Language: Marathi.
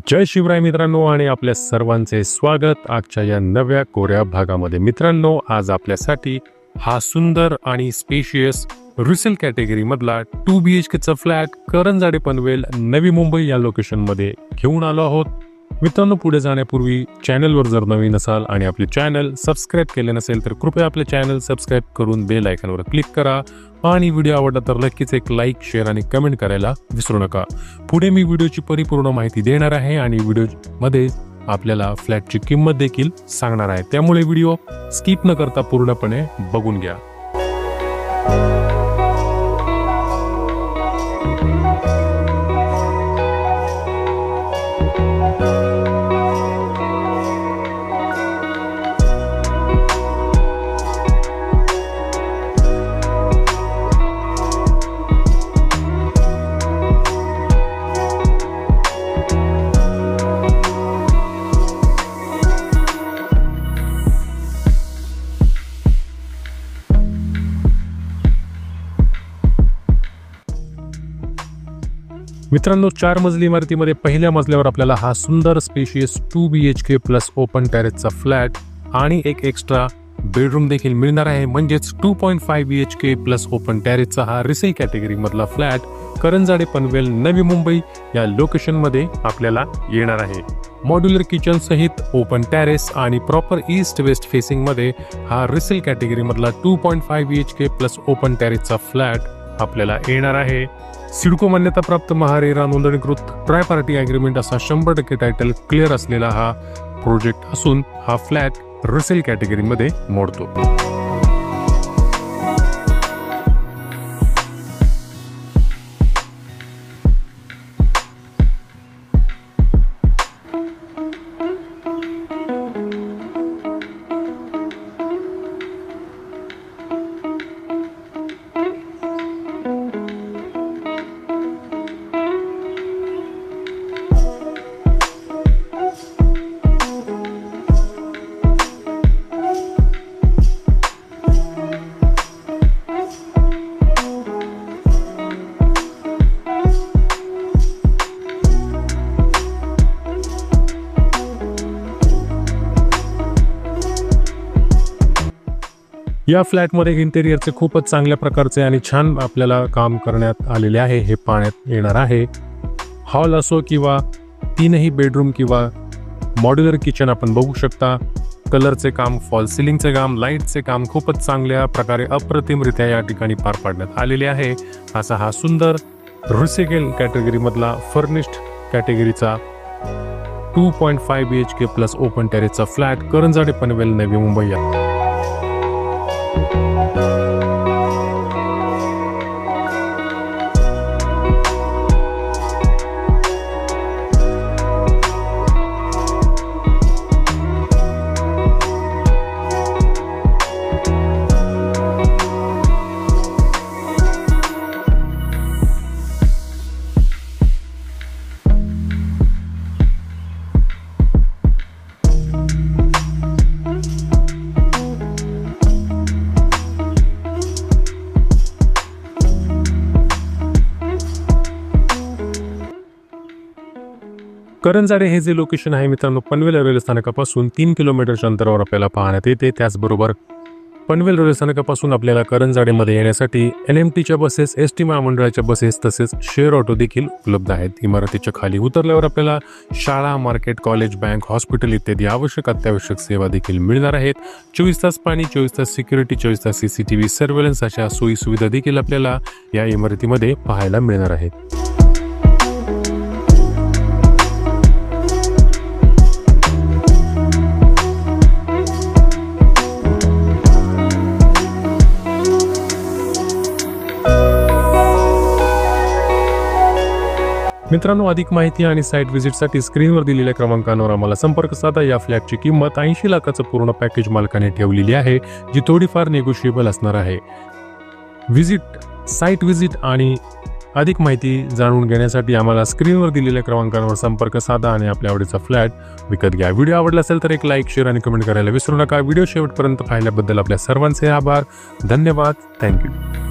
जय शिवराय मित्रांनो आणि आपल्या सर्वांचे स्वागत आजच्या या नव्या कोऱ्या भागामध्ये। मित्रांनो, आज आपल्यासाठी हा सुंदर आणि स्पेशियस रिसेल कॅटेगरी मधला 2 BHK चा फ्लॅट करंजाडे पनवेल नवी मुंबई या लोकेशन मध्ये घेऊन आलो आहोत। मित्रांनो, पुढे जाण्यापूर्वी चॅनलवर जर नवीन असाल आणि आपले चॅनल सबस्क्राइब केले नसेल तर कृपया आपले चॅनल सबस्क्राइब करून बेल आयकॉनवर क्लिक करा आणि व्हिडिओ आवडला तर नक्कीच एक लाईक, शेअर आणि कमेंट करायला विसरू नका। पुढे मी व्हिडिओची परिपूर्ण माहिती देणार आहे आणि व्हिडिओमध्ये आपल्याला फ्लॅटची किंमत देखील सांगणार आहे, त्यामुळे व्हिडिओ स्किप न करता पूर्णपणे बघून घ्या। मित्रांनो, 4 मजली इमारतीमध्ये पहिल्या मजल्यावर आपल्याला हा सुंदर स्पेशियस 2 BHK प्लस ओपन टेरेसचा फ्लॅट आणि एक एक्स्ट्रा बेडरूम देखील मिळणार आहे। म्हणजेच 2.5 BHK प्लस ओपन टेरेसचा हा रिसेल कॅटेगरी मधला फ्लॅट करंजाडे पनवेल नवी मुंबई या लोकेशन मध्ये आपल्याला येणार आहे। मॉड्युलर किचन सहित ओपन टेरेस आणि प्रॉपर ईस्ट वेस्ट फेसिंग मध्ये हा रिसेल कॅटेगरी मधला 2.5 BHK प्लस ओपन टेरेसचा फ्लॅट आपल्याला येणार आहे। सिडको मान्यताप्राप्त महारेरा नोंदणीकृत ट्राय पार्टी अग्रीमेंट असा 100% टायटल क्लिअर असलेला हा प्रोजेक्ट असून हा फ्लॅट रिसेल कॅटेगरी मध्ये मोडतो। या फ्लॅटमध्ये इंटेरियरचे खूपच चांगल्या प्रकारचे आणि छान आपल्याला काम करण्यात आलेले आहे, हे पाहण्यात येणार आहे। हॉल असो किंवा 3ही बेडरूम किंवा मॉड्युलर किचन आपण बघू शकता। कलरचे काम, फॉल सिलिंगचे काम, लाईटचे काम खूपच चांगल्या प्रकारे अप्रतिमरित्या या ठिकाणी पार पाडण्यात आलेले आहे। असा हा सुंदर रिसेल कॅटेगरी मधला फर्निश्ड कॅटेगरीचा 2.5 BHK प्लस ओपन टेरेसचा फ्लॅट करंजाडे पनवेल नवी मुंबई। करंजाडे हे जे लोकेशन आहे मित्रांनो, पनवेल रेल्वे स्थानकापासून 3 किलोमीटरच्या अंतरावर आपल्याला पाहण्यात येते। त्याचबरोबर पनवेल रेल्वे स्थानकापासून आपल्याला करंजाडेमध्ये येण्यासाठी LMTच्या बसेस, ST महामंडळाच्या बसेस तसेच शेअर ऑटो देखील उपलब्ध आहेत। इमारतीच्या खाली उतरल्यावर आपल्याला शाळा, मार्केट, कॉलेज, बँक, हॉस्पिटल इत्यादी आवश्यक अत्यावश्यक सेवा देखील मिळणार आहेत। 24 तास पाणी, 24 तास सिक्युरिटी, 24 तास CCTV सर्व्हेलन्स अशा सोयी सुविधा देखील आपल्याला या इमारतीमध्ये पाहायला मिळणार आहेत। मित्रांनो, अधिक माहिती आणि साइट व्हिजिटसाठी स्क्रीनवर दिलेल्या क्रमांकावर आम्हाला संपर्क साधा। या फ्लॅटची किंमत 80 लाखाचं पूर्ण पॅकेज मालकाने ठेवलेली आहे, जी थोडीफार नेगोशिएबल असणार आहे। साइट व्हिजिट आणि अधिक माहिती जाणून घेण्यासाठी आम्हाला स्क्रीनवर दिलेल्या क्रमांकांवर संपर्क साधा आणि आपल्या आवडीचा फ्लॅट विकत घ्या. व्हिडिओ आवडला असेल तर एक लाईक, शेअर आणि कमेंट करायला विसरू नका. व्हिडिओ शेवटपर्यंत पाहिल्याबद्दल आपल्या सर्वांचे आभार. धन्यवाद. थँक्यू.